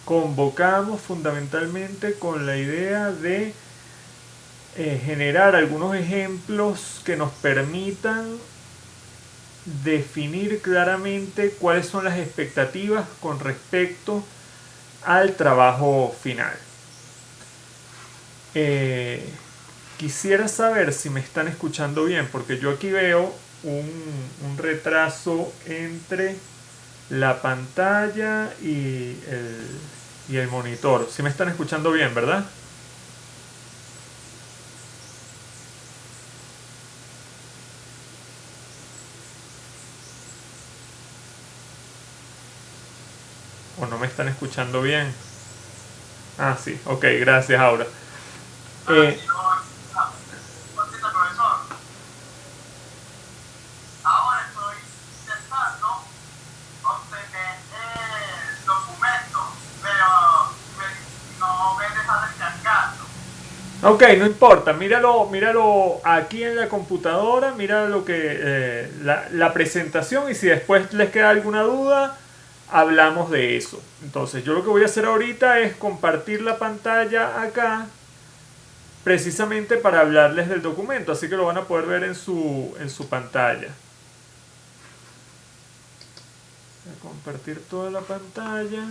convocamos fundamentalmente con la idea de generar algunos ejemplos que nos permitan definir claramente cuáles son las expectativas con respecto al trabajo final. Eh, Quisiera saber si me están escuchando bien, porque yo aquí veo un retraso entre la pantalla y el monitor. Si me están escuchando bien, ¿verdad? ¿O no me están escuchando bien? Ah, sí, ok, gracias, Aura. Eh, Por cierto, profesor, ahora estoy intentando obtener el documento, pero no me deja descargarlo. ok, no importa, míralo, míralo aquí en la computadora, mira lo que la presentación y si después les queda alguna duda, hablamos de eso. Entonces, yo lo que voy a hacer ahorita es compartir la pantalla acá precisamente para hablarles del documento, así que lo van a poder ver en su pantalla. Voy a compartir toda la pantalla.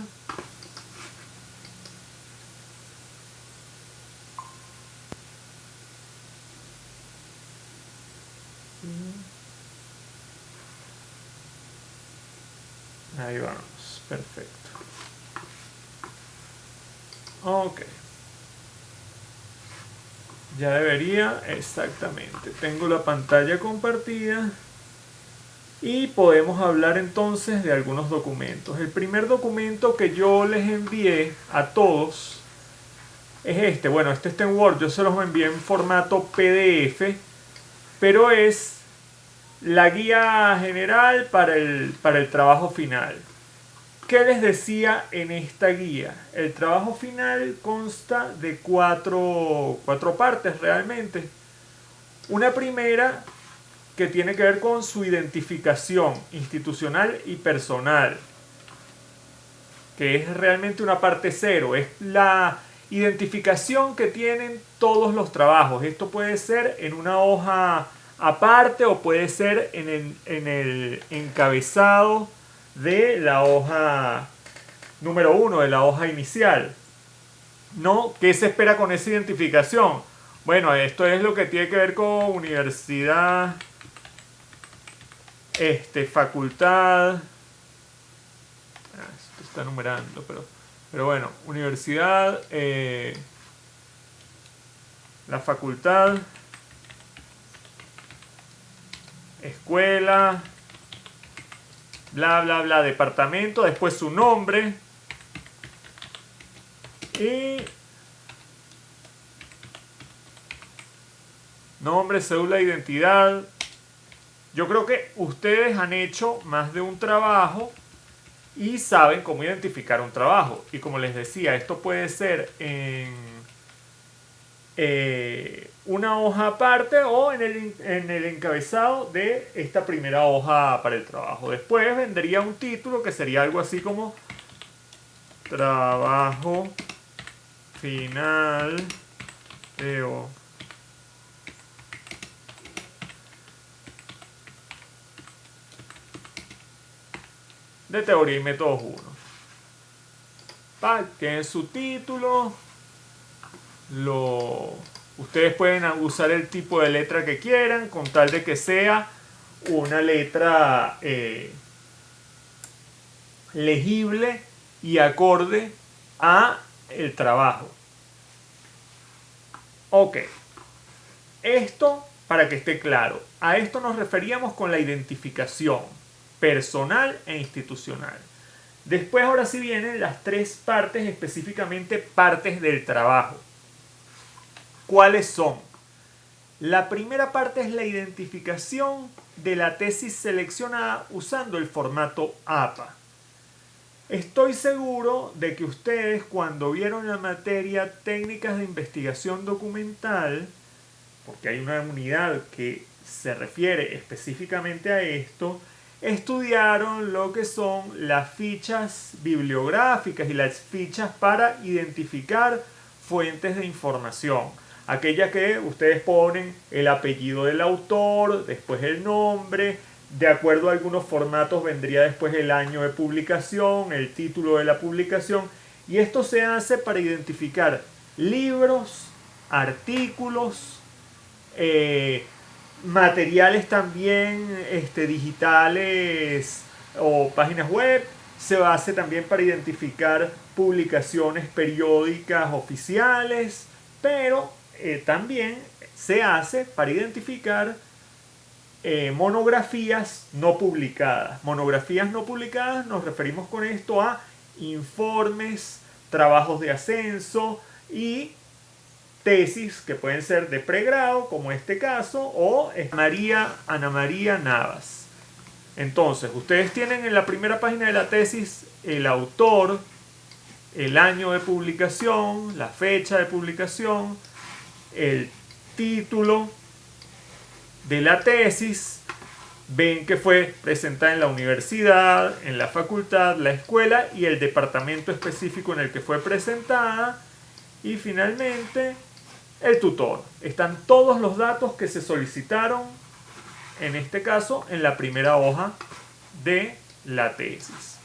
Ahí vamos, perfecto. Ok, ya debería, exactamente. Tengo la pantalla compartida y podemos hablar entonces de algunos documentos. El primer documento que yo les envié a todos es este. Bueno, este está en Word, yo se los envié en formato PDF, pero es la guía general para el trabajo final. ¿Qué les decía en esta guía? El trabajo final consta de cuatro partes realmente. Una primera que tiene que ver con su identificación institucional y personal, que es realmente una parte cero, es la identificación que tienen todos los trabajos. Esto puede ser en una hoja aparte o puede ser en el encabezado de la hoja número uno, de la hoja inicial. ¿No? ¿Qué se espera con esa identificación? Bueno, esto es lo que tiene que ver con universidad, facultad. Esto está numerando, pero bueno, universidad, la facultad, escuela, bla, bla, bla, departamento, después su nombre y nombre, cédula de identidad. Yo creo que ustedes han hecho más de un trabajo y saben cómo identificar un trabajo. Y como les decía, esto puede ser en una hoja aparte o en el encabezado de esta primera hoja para el trabajo. Después vendría un título que sería algo así como trabajo final de teoría y métodos 1. Tienen su título, lo, ustedes pueden usar el tipo de letra que quieran con tal de que sea una letra legible y acorde a el trabajo. Ok, esto para que esté claro, a esto nos referíamos con la identificación personal e institucional. Después ahora sí vienen las tres partes, específicamente partes del trabajo. ¿Cuáles son? La primera parte es la identificación de la tesis seleccionada usando el formato APA. Estoy seguro de que ustedes cuando vieron la materia técnicas de investigación documental, porque hay una unidad que se refiere específicamente a esto, estudiaron lo que son las fichas bibliográficas y las fichas para identificar fuentes de información. Aquella que ustedes ponen el apellido del autor, después el nombre, de acuerdo a algunos formatos vendría después el año de publicación, el título de la publicación, y esto se hace para identificar libros, artículos, materiales también digitales o páginas web. Se hace también para identificar publicaciones periódicas oficiales, pero también se hace para identificar monografías no publicadas. Monografías no publicadas nos referimos con esto a informes, trabajos de ascenso y tesis que pueden ser de pregrado, como este caso, o Ana María Navas. Entonces, ustedes tienen en la primera página de la tesis el autor, el año de publicación, la fecha de publicación, el título de la tesis, ven que fue presentada en la universidad, en la facultad, la escuela y el departamento específico en el que fue presentada, y finalmente el tutor. Están todos los datos que se solicitaron, en este caso, en la primera hoja de la tesis.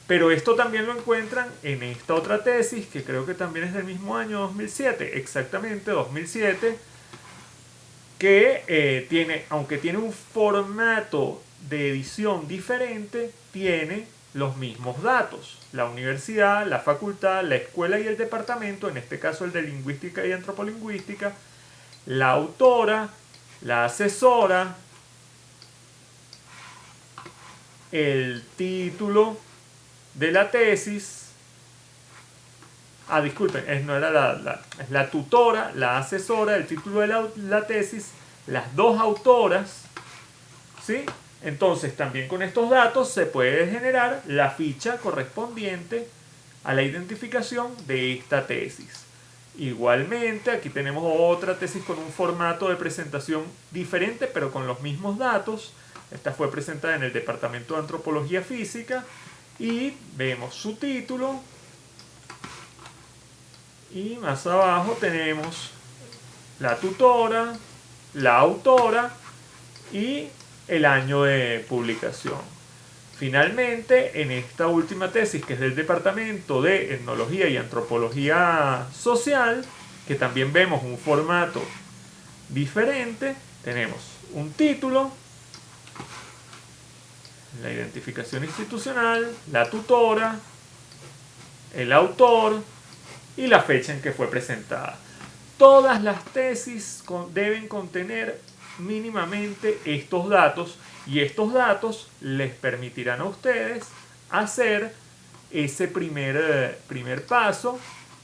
Pero esto también lo encuentran en esta otra tesis, que creo que también es del mismo año 2007, exactamente 2007, que tiene, aunque tiene un formato de edición diferente, tiene los mismos datos. La universidad, la facultad, la escuela y el departamento, en este caso el de lingüística y antropolingüística, la autora, la asesora, el título de la tesis. Disculpen, no era es la tutora, la asesora, el título de la tesis, las dos autoras, ¿sí? Entonces, también con estos datos se puede generar la ficha correspondiente a la identificación de esta tesis. Igualmente, aquí tenemos otra tesis con un formato de presentación diferente, pero con los mismos datos. Esta fue presentada en el Departamento de Antropología Física y vemos su título. Y más abajo tenemos la tutora, la autora y el año de publicación. Finalmente, en esta última tesis, que es del Departamento de Etnología y Antropología Social, que también vemos un formato diferente, tenemos un título, la identificación institucional, la tutora, el autor y la fecha en que fue presentada. Todas las tesis deben contener mínimamente estos datos, y estos datos les permitirán a ustedes hacer ese primer paso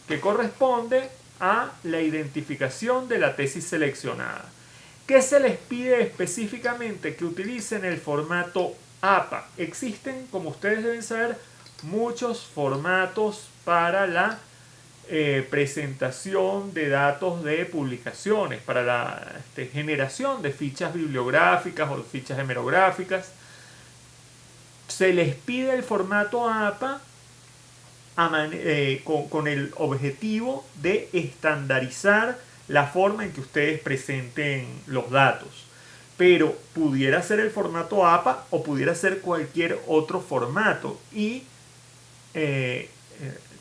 que corresponde a la identificación de la tesis seleccionada. ¿Qué se les pide específicamente? Que utilicen el formato APA. Existen, como ustedes deben saber, muchos formatos para la presentación de datos de publicaciones, para la generación de fichas bibliográficas o fichas hemerográficas. Se les pide el formato APA con el objetivo de estandarizar la forma en que ustedes presenten los datos. Pero pudiera ser el formato APA o pudiera ser cualquier otro formato, y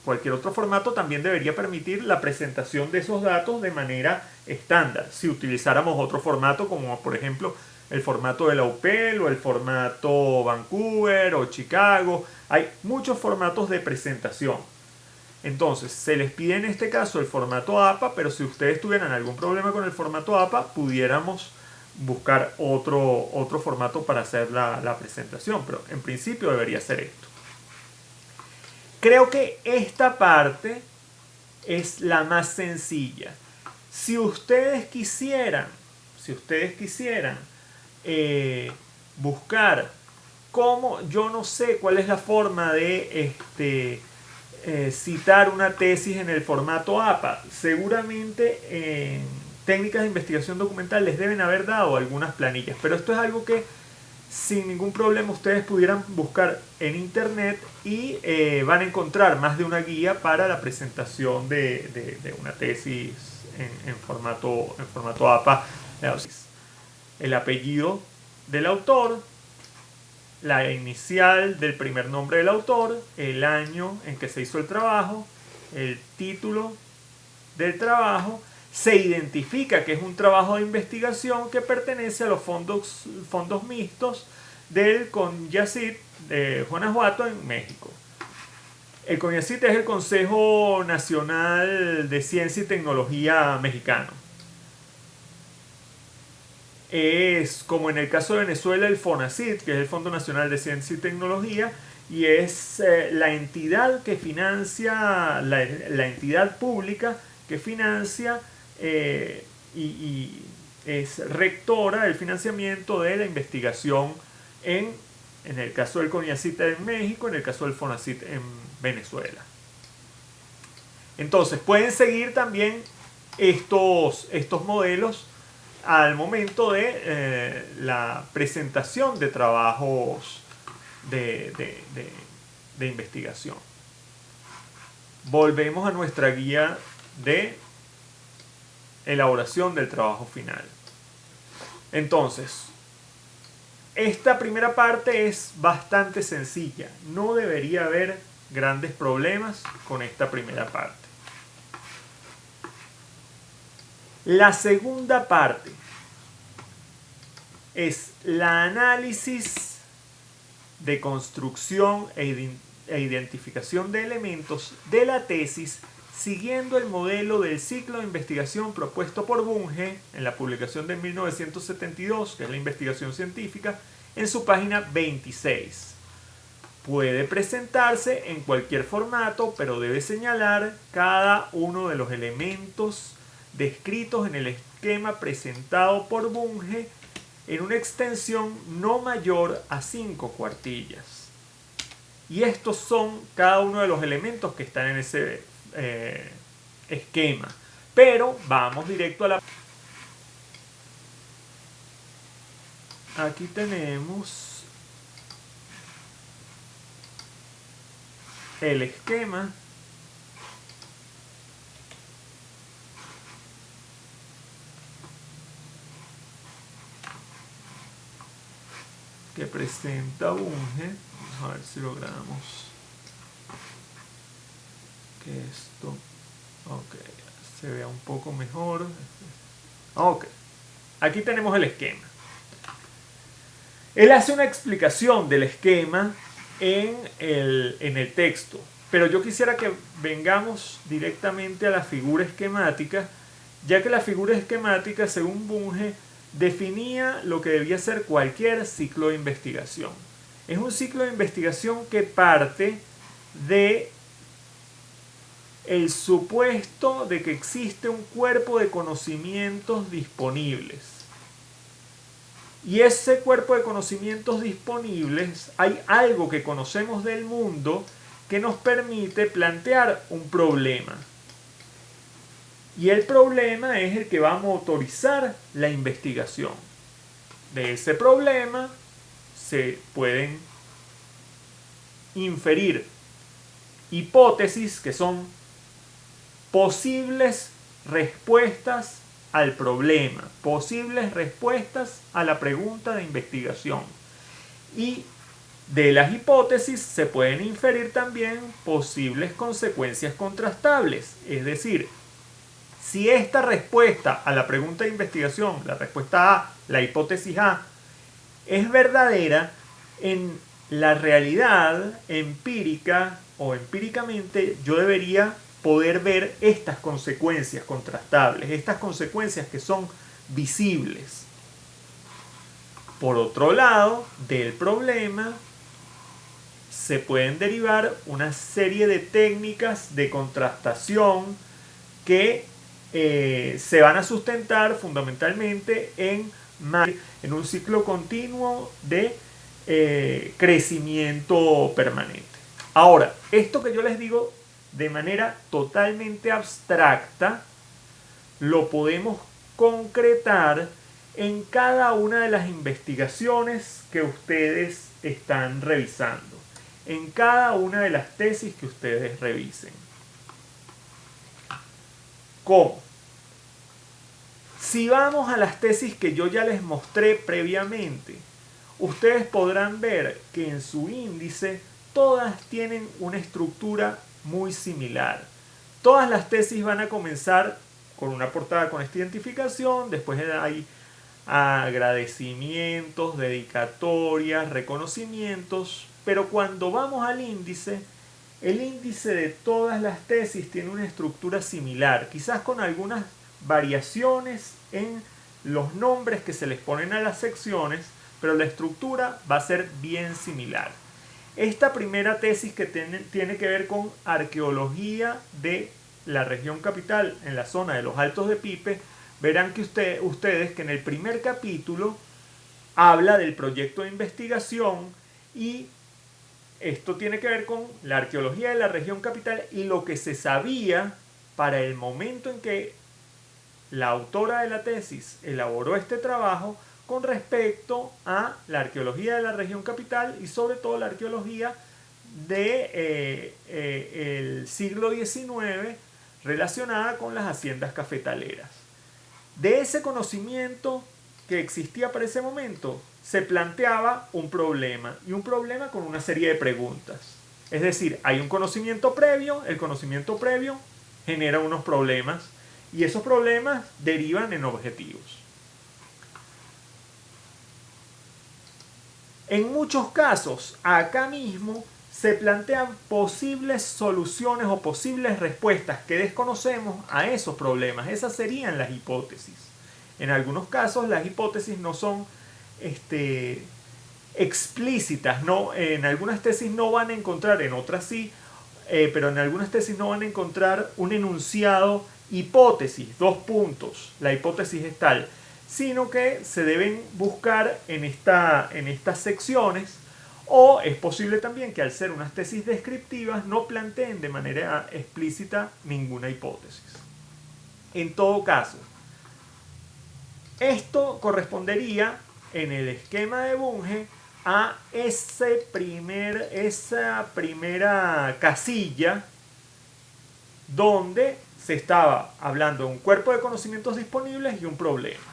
cualquier otro formato también debería permitir la presentación de esos datos de manera estándar. Si utilizáramos otro formato, como por ejemplo el formato de la UPEL o el formato Vancouver o Chicago, hay muchos formatos de presentación. Entonces, se les pide en este caso el formato APA, pero si ustedes tuvieran algún problema con el formato APA, pudiéramos buscar otro formato para hacer la presentación, pero en principio debería ser esto. Creo que esta parte es la más sencilla. Si ustedes quisieran buscar cómo, yo no sé cuál es la forma de citar una tesis en el formato APA, seguramente en técnicas de investigación documental les deben haber dado algunas planillas, pero esto es algo que sin ningún problema ustedes pudieran buscar en internet y van a encontrar más de una guía para la presentación de una tesis en formato APA. El apellido del autor, la inicial del primer nombre del autor, el año en que se hizo el trabajo, el título del trabajo. Se identifica que es un trabajo de investigación que pertenece a los fondos mixtos del CONIACYT de Guanajuato, en México. El CONIACYT es el Consejo Nacional de Ciencia y Tecnología mexicano. Es, como en el caso de Venezuela, el FONACYT, que es el Fondo Nacional de Ciencia y Tecnología, y es la entidad que financia, la entidad pública que financia y es rectora del financiamiento de la investigación en el caso del CONIACYT en México, en el caso del FONACYT en Venezuela. Entonces pueden seguir también estos modelos al momento de la presentación de trabajos de investigación. Volvemos a nuestra guía de elaboración del trabajo final. Entonces, esta primera parte es bastante sencilla. No debería haber grandes problemas con esta primera parte. La segunda parte es la análisis de construcción e identificación de elementos de la tesis siguiendo el modelo del ciclo de investigación propuesto por Bunge en la publicación de 1972, que es la investigación científica, en su página 26. Puede presentarse en cualquier formato, pero debe señalar cada uno de los elementos descritos en el esquema presentado por Bunge en una extensión no mayor a 5 cuartillas. Y estos son cada uno de los elementos que están en ese esquema. Pero vamos directo a la... Aquí tenemos el esquema que presenta Bunge. Vamos a ver si logramos que esto se vea un poco mejor. Aquí tenemos el esquema. Él hace una explicación del esquema en el texto, pero yo quisiera que vengamos directamente a la figura esquemática, ya que la figura esquemática, según Bunge, definía lo que debía ser cualquier ciclo de investigación. Es un ciclo de investigación que parte de el supuesto de que existe un cuerpo de conocimientos disponibles. Y ese cuerpo de conocimientos disponibles, hay algo que conocemos del mundo que nos permite plantear un problema. Y el problema es el que va a motorizar la investigación. De ese problema se pueden inferir hipótesis que son posibles respuestas al problema, posibles respuestas a la pregunta de investigación. Y de las hipótesis se pueden inferir también posibles consecuencias contrastables. Es decir, si esta respuesta a la pregunta de investigación, la respuesta A, la hipótesis A, es verdadera, en la realidad empírica o empíricamente yo debería poder ver estas consecuencias contrastables, estas consecuencias que son visibles. Por otro lado, del problema se pueden derivar una serie de técnicas de contrastación que se van a sustentar fundamentalmente en un ciclo continuo de crecimiento permanente. Ahora, esto que yo les digo de manera totalmente abstracta, lo podemos concretar en cada una de las investigaciones que ustedes están revisando, en cada una de las tesis que ustedes revisen. ¿Cómo? Si vamos a las tesis que yo ya les mostré previamente, ustedes podrán ver que en su índice todas tienen una estructura muy similar. Todas las tesis van a comenzar con una portada con esta identificación, después hay agradecimientos, dedicatorias, reconocimientos, pero cuando vamos al índice, el índice de todas las tesis tiene una estructura similar, quizás con algunas variaciones en los nombres que se les ponen a las secciones, pero la estructura va a ser bien similar. Esta primera tesis que tiene que ver con arqueología de la región capital en la zona de los Altos de Pipe, verán que ustedes que en el primer capítulo habla del proyecto de investigación y esto tiene que ver con la arqueología de la región capital y lo que se sabía para el momento en que la autora de la tesis elaboró este trabajo con respecto a la arqueología de la región capital y sobre todo la arqueología del siglo XIX relacionada con las haciendas cafetaleras. De ese conocimiento que existía para ese momento se planteaba un problema, y un problema con una serie de preguntas. Es decir, hay un conocimiento previo, el conocimiento previo genera unos problemas y esos problemas derivan en objetivos. En muchos casos, acá mismo se plantean posibles soluciones o posibles respuestas que desconocemos a esos problemas. Esas serían las hipótesis. En algunos casos las hipótesis no son explícitas, ¿no? En algunas tesis no van a encontrar, en otras sí, pero en algunas tesis no van a encontrar un enunciado hipótesis, 2 puntos, la hipótesis es tal, sino que se deben buscar en estas secciones, o es posible también que al ser unas tesis descriptivas no planteen de manera explícita ninguna hipótesis. En todo caso, esto correspondería en el esquema de Bunge a esa primera casilla donde se estaba hablando de un cuerpo de conocimientos disponibles y un problema.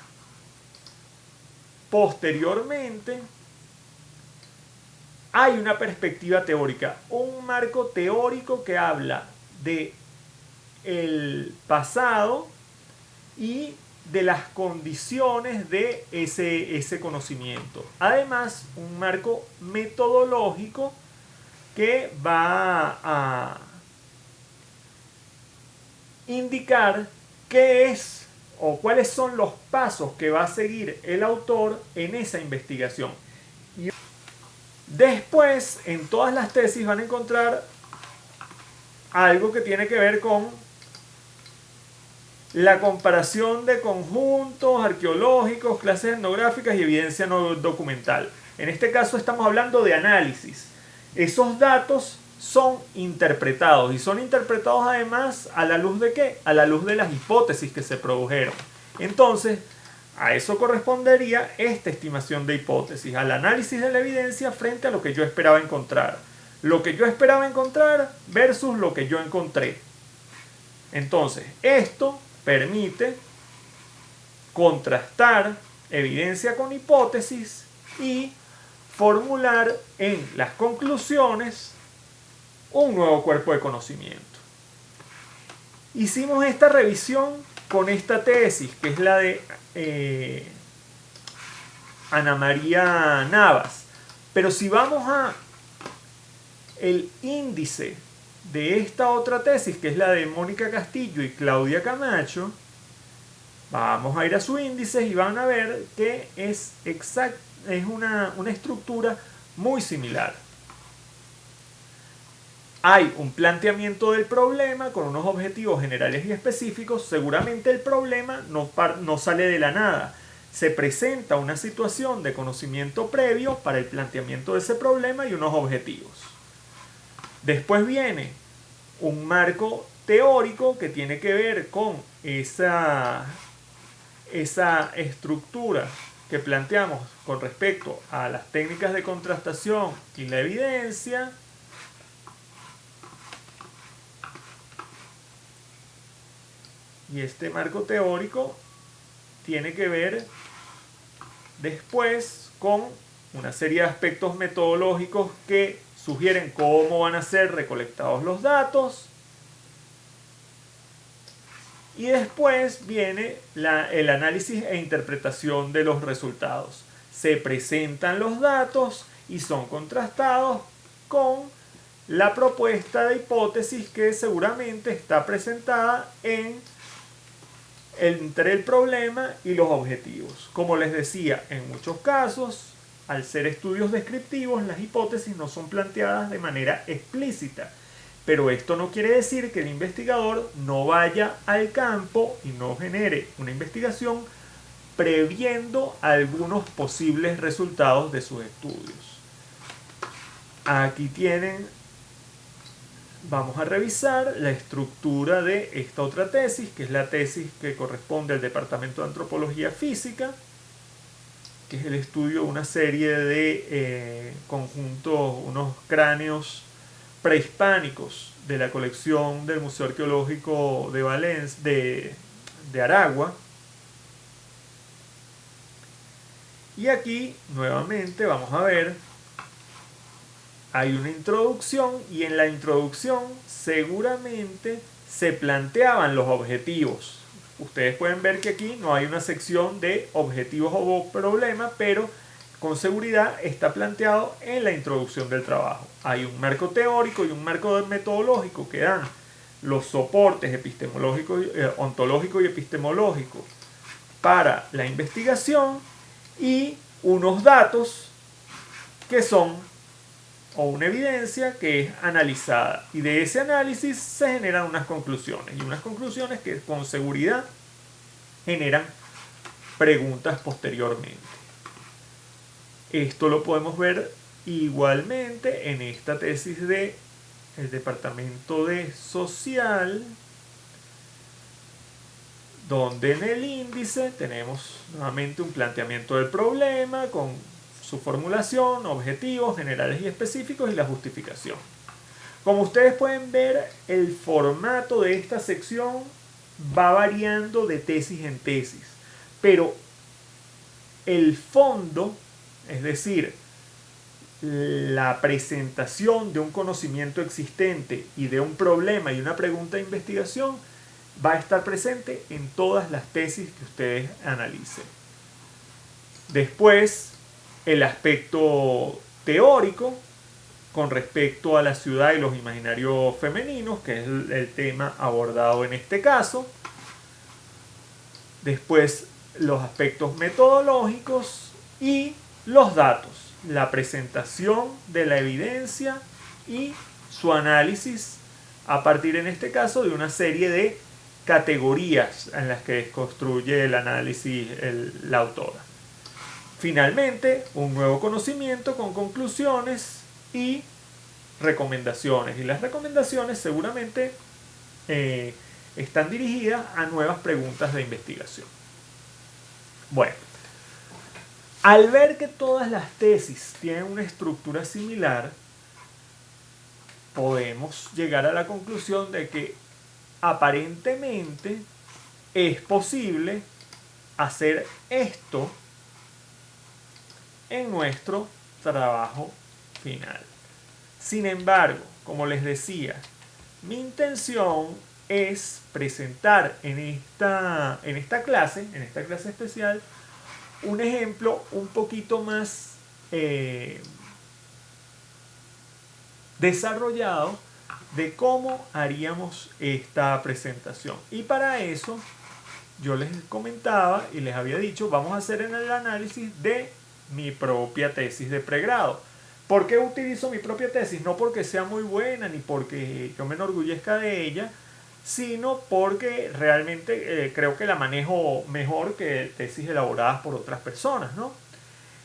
Posteriormente, hay una perspectiva teórica, un marco teórico que habla de el pasado y de las condiciones de ese conocimiento. Además, un marco metodológico que va a indicar qué es o cuáles son los pasos que va a seguir el autor en esa investigación. Y después, en todas las tesis van a encontrar algo que tiene que ver con la comparación de conjuntos arqueológicos, clases etnográficas y evidencia no documental. En este caso estamos hablando de análisis. Esos datos son interpretados y son interpretados además a la luz de ¿qué? A la luz de las hipótesis que se produjeron. Entonces, a eso correspondería esta estimación de hipótesis, al análisis de la evidencia frente a lo que yo esperaba encontrar. Lo que yo esperaba encontrar versus lo que yo encontré. Entonces, esto permite contrastar evidencia con hipótesis y formular en las conclusiones un nuevo cuerpo de conocimiento. Hicimos esta revisión con esta tesis, que es la de Ana María Navas. Pero si vamos a el índice de esta otra tesis, que es la de Mónica Castillo y Claudia Camacho, vamos a ir a su índice y van a ver que es una estructura muy similar. Hay un planteamiento del problema con unos objetivos generales y específicos. Seguramente el problema no sale de la nada. Se presenta una situación de conocimiento previo para el planteamiento de ese problema y unos objetivos. Después viene un marco teórico que tiene que ver con esa estructura que planteamos con respecto a las técnicas de contrastación y la evidencia, y este marco teórico tiene que ver después con una serie de aspectos metodológicos que sugieren cómo van a ser recolectados los datos. Y después viene el análisis e interpretación de los resultados. Se presentan los datos y son contrastados con la propuesta de hipótesis que seguramente está presentada entre el problema y los objetivos. Como les decía, en muchos casos, al ser estudios descriptivos, las hipótesis no son planteadas de manera explícita. Pero esto no quiere decir que el investigador no vaya al campo y no genere una investigación previendo algunos posibles resultados de sus estudios. Aquí tienen, vamos a revisar la estructura de esta otra tesis, que es la tesis que corresponde al Departamento de Antropología Física, que es el estudio de una serie de conjuntos, unos cráneos prehispánicos de la colección del Museo Arqueológico de Valencia, de Aragua. Y aquí nuevamente vamos a ver, hay una introducción y en la introducción seguramente se planteaban los objetivos. Ustedes pueden ver que aquí no hay una sección de objetivos o problemas, pero con seguridad está planteado en la introducción del trabajo. Hay un marco teórico y un marco metodológico que dan los soportes epistemológicos, ontológico y epistemológico para la investigación y unos datos que son, o una evidencia que es analizada. Y de ese análisis se generan unas conclusiones. Y unas conclusiones que con seguridad generan preguntas posteriormente. Esto lo podemos ver igualmente en esta tesis del Departamento de Social, donde en el índice tenemos nuevamente un planteamiento del problema con su formulación, objetivos generales y específicos y la justificación. Como ustedes pueden ver, el formato de esta sección va variando de tesis en tesis, pero el fondo, es decir, la presentación de un conocimiento existente y de un problema y una pregunta de investigación va a estar presente en todas las tesis que ustedes analicen. Después, el aspecto teórico con respecto a la ciudad y los imaginarios femeninos, que es el tema abordado en este caso. Después, los aspectos metodológicos y los datos, la presentación de la evidencia y su análisis a partir, en este caso, de una serie de categorías en las que construye el análisis la autora. Finalmente, un nuevo conocimiento con conclusiones y recomendaciones. Y las recomendaciones seguramente están dirigidas a nuevas preguntas de investigación. Bueno, al ver que todas las tesis tienen una estructura similar, podemos llegar a la conclusión de que aparentemente es posible hacer esto en nuestro trabajo final. Sin embargo, como les decía, mi intención es presentar en esta clase especial, un ejemplo un poquito más desarrollado de cómo haríamos esta presentación. Y para eso, yo les comentaba y les había dicho, vamos a hacer el análisis de mi propia tesis de pregrado. ¿Por qué utilizo mi propia tesis? No porque sea muy buena ni porque yo me enorgullezca de ella, sino porque realmente creo que la manejo mejor que tesis elaboradas por otras personas, ¿no?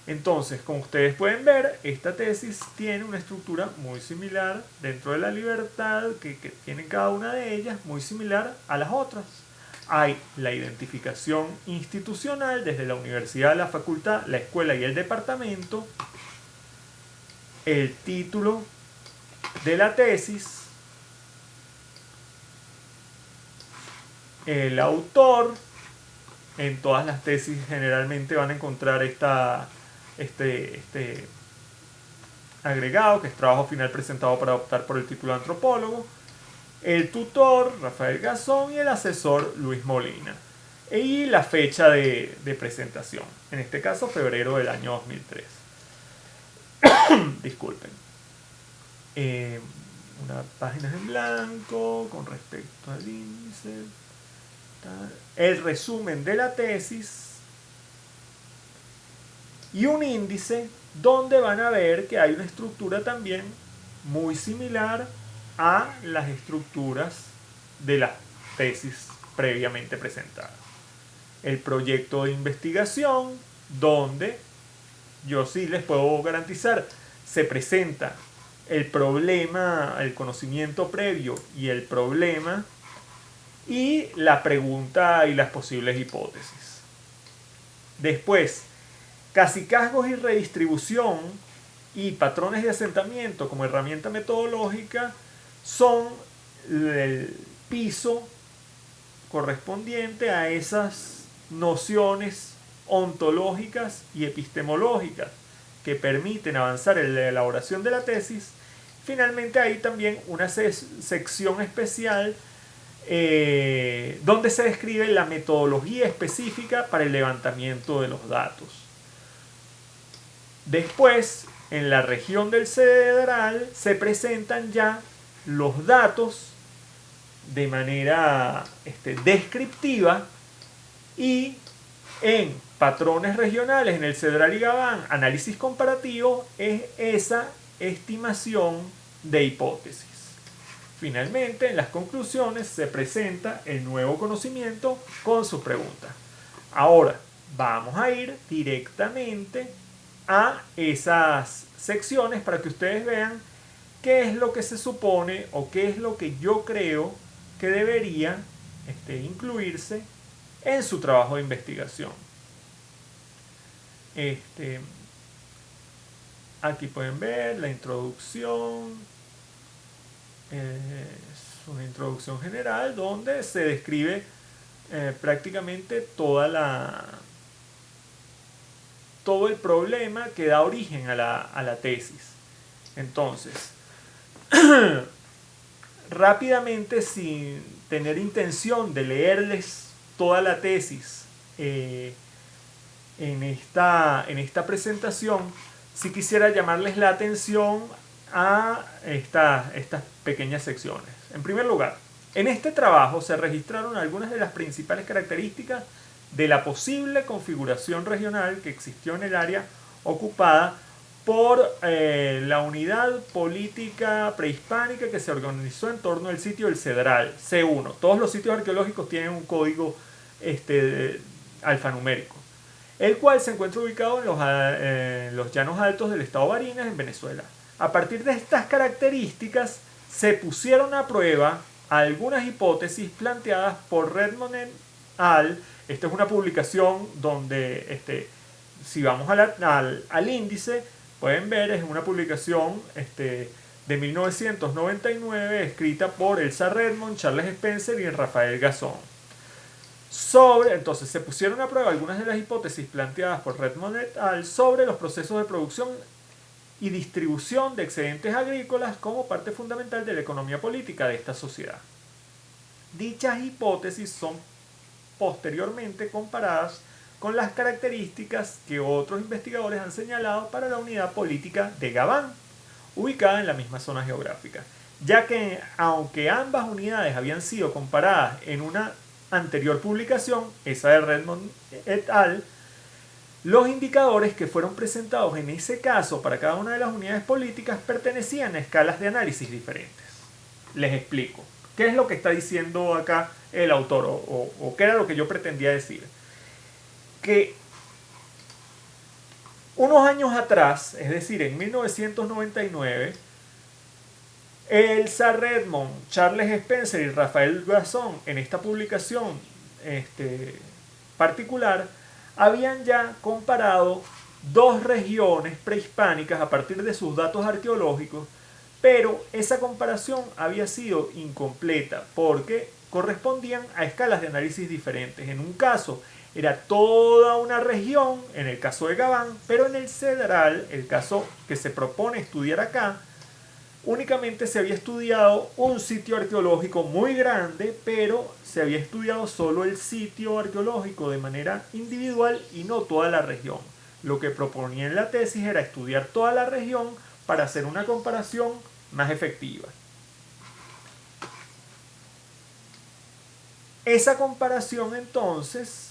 Entonces, como ustedes pueden ver, esta tesis tiene una estructura muy similar dentro de la libertad que tiene cada una de ellas, muy similar a las otras. hay la identificación institucional desde la universidad, la facultad, la escuela y el departamento, el título de la tesis, el autor. En todas las tesis generalmente van a encontrar este agregado, que es trabajo final presentado para optar por el título de antropólogo, el tutor, Rafael Garzón, y el asesor, Luis Molina. Y la fecha de presentación, en este caso febrero del año 2003. Disculpen. Una página en blanco con respecto al índice. El resumen de la tesis y un índice donde van a ver que hay una estructura también muy similar a las estructuras de las tesis previamente presentadas. El proyecto de investigación, donde yo sí les puedo garantizar, se presenta el problema, el conocimiento previo y el problema, y la pregunta y las posibles hipótesis. Después, cacicazgos y redistribución y patrones de asentamiento como herramienta metodológica son el piso correspondiente a esas nociones ontológicas y epistemológicas que permiten avanzar en la elaboración de la tesis. Finalmente hay también una sección especial donde se describe la metodología específica para el levantamiento de los datos. Después, en la región del Cedral, se presentan ya los datos de manera descriptiva, y en patrones regionales, en el Cedral y Gabán, análisis comparativo, es esa estimación de hipótesis. Finalmente, en las conclusiones se presenta el nuevo conocimiento con sus preguntas. Ahora, vamos a ir directamente a esas secciones para que ustedes vean qué es lo que se supone o qué es lo que yo creo que debería incluirse en su trabajo de investigación. Aquí pueden ver la introducción. Es una introducción general donde se describe prácticamente todo el problema que da origen a la tesis. Entonces, rápidamente, sin tener intención de leerles toda la tesis en esta presentación, sí quisiera llamarles la atención a estas pequeñas secciones. En primer lugar, en este trabajo se registraron algunas de las principales características de la posible configuración regional que existió en el área ocupada por la unidad política prehispánica que se organizó en torno al sitio del Cedral, C1. Todos los sitios arqueológicos tienen un código alfanumérico, el cual se encuentra ubicado en los llanos altos del estado Barinas, en Venezuela. A partir de estas características se pusieron a prueba algunas hipótesis planteadas por Redmond et al. Esta es una publicación donde, si vamos al índice, pueden ver, es una publicación de 1999 escrita por Elsa Redmond, Charles Spencer y Rafael Garzón. Entonces se pusieron a prueba algunas de las hipótesis planteadas por Redmond et al. Sobre los procesos de producción y distribución de excedentes agrícolas como parte fundamental de la economía política de esta sociedad. Dichas hipótesis son posteriormente comparadas con las características que otros investigadores han señalado para la unidad política de Gabán, ubicada en la misma zona geográfica, ya que aunque ambas unidades habían sido comparadas en una anterior publicación, esa de Redmond et al., los indicadores que fueron presentados en ese caso para cada una de las unidades políticas pertenecían a escalas de análisis diferentes. Les explico. ¿Qué es lo que está diciendo acá el autor? ¿O qué era lo que yo pretendía decir? Que unos años atrás, es decir, en 1999, Elsa Redmond, Charles Spencer y Rafael Garzón, en esta publicación particular, habían ya comparado dos regiones prehispánicas a partir de sus datos arqueológicos, pero esa comparación había sido incompleta porque correspondían a escalas de análisis diferentes. En un caso era toda una región, en el caso de Gabán, pero en el Cedral, el caso que se propone estudiar acá, únicamente se había estudiado un sitio arqueológico muy grande, pero se había estudiado solo el sitio arqueológico de manera individual y no toda la región. Lo que proponía en la tesis era estudiar toda la región para hacer una comparación más efectiva. Esa comparación entonces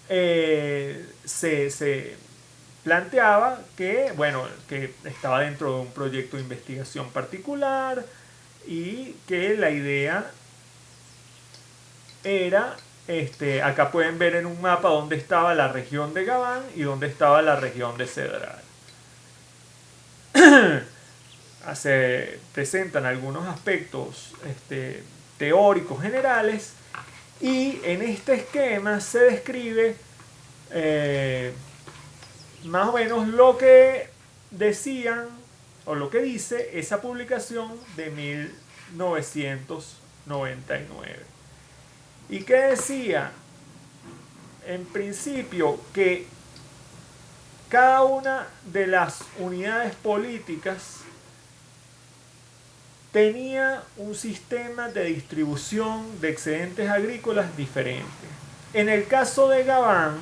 se planteaba que, bueno, que estaba dentro de un proyecto de investigación particular y que la idea era, acá pueden ver en un mapa dónde estaba la región de Gabán y dónde estaba la región de Cedral. Se presentan algunos aspectos teóricos generales y en este esquema se describe más o menos lo que decían o lo que dice esa publicación de 1999. ¿Y qué decía? En principio que cada una de las unidades políticas tenía un sistema de distribución de excedentes agrícolas diferente. En el caso de Gabán,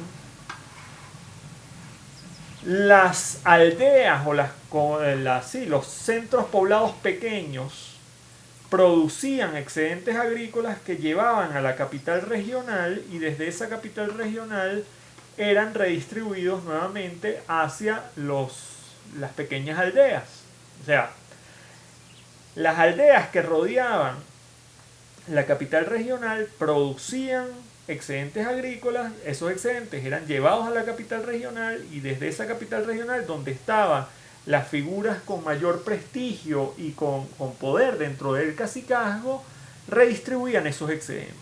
las aldeas o los centros poblados pequeños producían excedentes agrícolas que llevaban a la capital regional y desde esa capital regional eran redistribuidos nuevamente hacia las pequeñas aldeas. O sea, las aldeas que rodeaban la capital regional producían excedentes agrícolas, esos excedentes eran llevados a la capital regional y desde esa capital regional, donde estaban las figuras con mayor prestigio y con poder dentro del cacicazgo, redistribuían esos excedentes.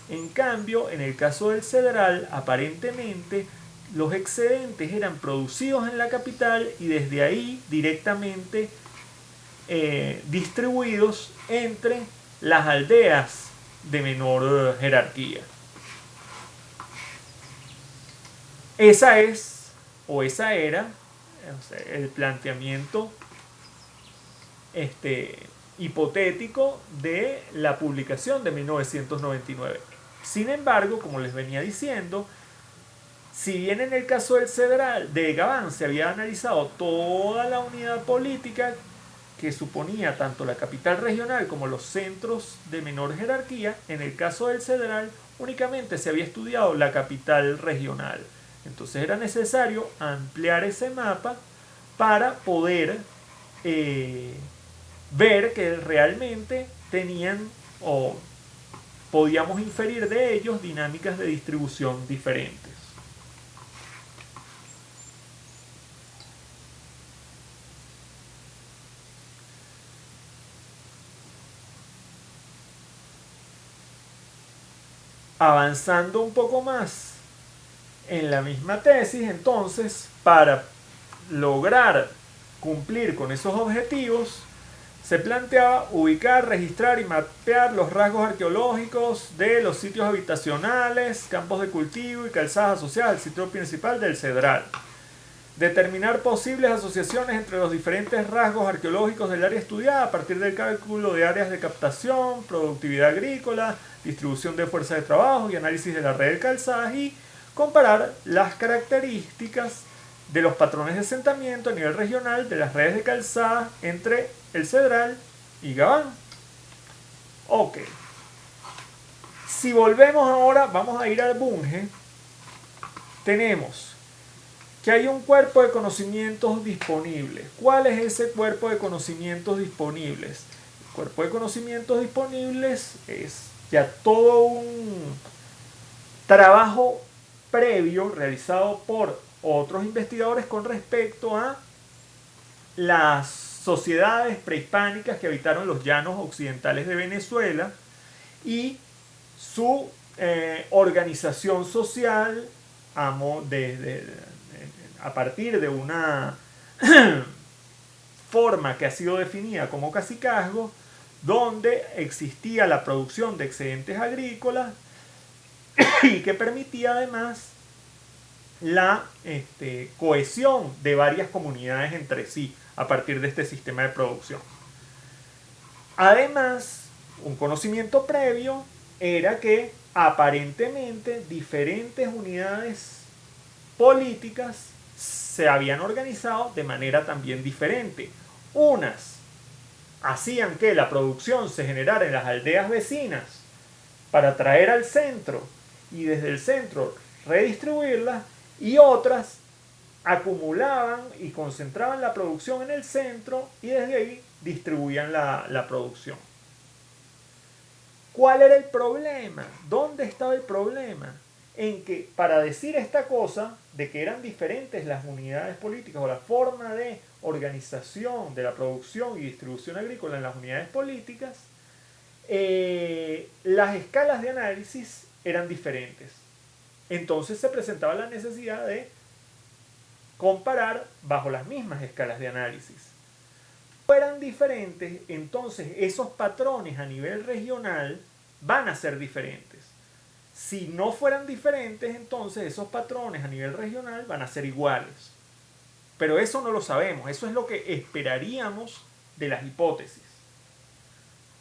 En cambio, en el caso del Cedral, aparentemente los excedentes eran producidos en la capital y desde ahí directamente distribuidos entre las aldeas de menor jerarquía. Esa era el planteamiento hipotético de la publicación de 1999. Sin embargo, como les venía diciendo, si bien en el caso del Cedral, de Gabán, se había analizado toda la unidad política que suponía tanto la capital regional como los centros de menor jerarquía, en el caso del Cedral únicamente se había estudiado la capital regional. Entonces era necesario ampliar ese mapa para poder ver que realmente tenían o podíamos inferir de ellos dinámicas de distribución diferentes. Avanzando un poco más en la misma tesis, entonces, para lograr cumplir con esos objetivos, se planteaba ubicar, registrar y mapear los rasgos arqueológicos de los sitios habitacionales, campos de cultivo y calzadas asociadas al sitio principal del Cedral. Determinar posibles asociaciones entre los diferentes rasgos arqueológicos del área estudiada a partir del cálculo de áreas de captación, productividad agrícola, distribución de fuerza de trabajo y análisis de la red de calzadas y comparar las características de los patrones de asentamiento a nivel regional de las redes de calzadas entre el Cedral y Gabán. Ok. Si volvemos ahora, vamos a ir al Bunge. Tenemos que hay un cuerpo de conocimientos disponibles. ¿Cuál es ese cuerpo de conocimientos disponibles? El cuerpo de conocimientos disponibles es ya todo un trabajo previo realizado por otros investigadores con respecto a las sociedades prehispánicas que habitaron los llanos occidentales de Venezuela y su organización social a partir de una forma que ha sido definida como cacicazgo, donde existía la producción de excedentes agrícolas y que permitía además la cohesión de varias comunidades entre sí a partir de este sistema de producción. Además, un conocimiento previo era que aparentemente diferentes unidades políticas se habían organizado de manera también diferente. Unas hacían que la producción se generara en las aldeas vecinas para traer al centro y desde el centro redistribuirla, y otras acumulaban y concentraban la producción en el centro y desde ahí distribuían la producción. ¿Cuál era el problema? ¿Dónde estaba el problema? En que para decir esta cosa de que eran diferentes las unidades políticas o la forma de organización de la producción y distribución agrícola en las unidades políticas, las escalas de análisis eran diferentes. Entonces se presentaba la necesidad de comparar bajo las mismas escalas de análisis. Si fueran diferentes, entonces esos patrones a nivel regional van a ser diferentes. Si no fueran diferentes, entonces esos patrones a nivel regional van a ser iguales. Pero eso no lo sabemos, eso es lo que esperaríamos de las hipótesis.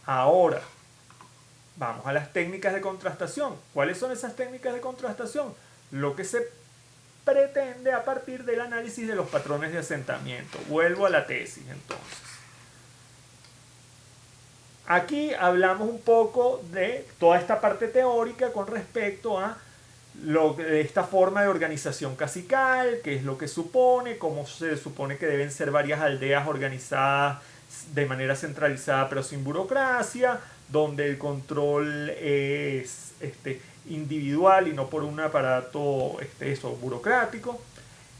Ahora, vamos a las técnicas de contrastación. ¿Cuáles son esas técnicas de contrastación? Lo que se pretende a partir del análisis de los patrones de asentamiento. Vuelvo a la tesis entonces. Aquí hablamos un poco de toda esta parte teórica con respecto a esta forma de organización cacical, qué es lo que supone, cómo se supone que deben ser varias aldeas organizadas de manera centralizada pero sin burocracia, donde el control es individual y no por un aparato burocrático,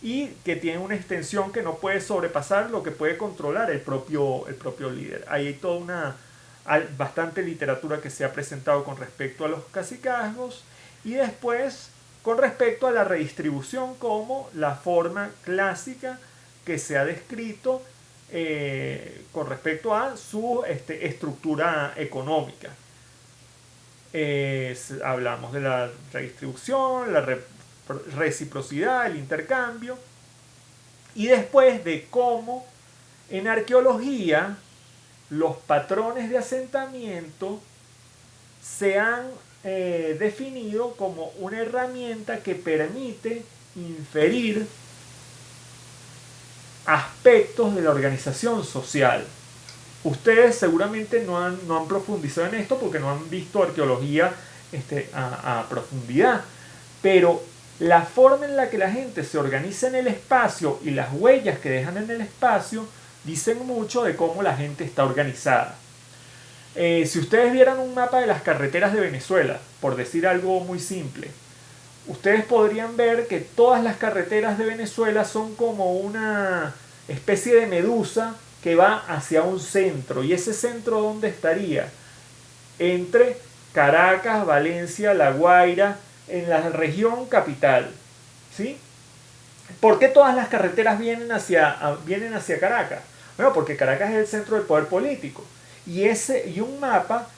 y que tiene una extensión que no puede sobrepasar lo que puede controlar el propio líder. Ahí hay toda bastante literatura que se ha presentado con respecto a los cacicazgos, y después con respecto a la redistribución como la forma clásica que se ha descrito con respecto a su estructura económica. Hablamos de la redistribución, la reciprocidad, el intercambio, y después de cómo en arqueología los patrones de asentamiento se han definido como una herramienta que permite inferir aspectos de la organización social. Ustedes seguramente no han profundizado en esto porque no han visto arqueología a profundidad, pero la forma en la que la gente se organiza en el espacio y las huellas que dejan en el espacio dicen mucho de cómo la gente está organizada. Si ustedes vieran un mapa de las carreteras de Venezuela, por decir algo muy simple, ustedes podrían ver que todas las carreteras de Venezuela son como una especie de medusa que va hacia un centro. ¿Y ese centro dónde estaría? Entre Caracas, Valencia, La Guaira, en la región capital. ¿Sí? ¿Por qué todas las carreteras vienen hacia Caracas? Bueno, porque Caracas es el centro del poder político. Y un mapa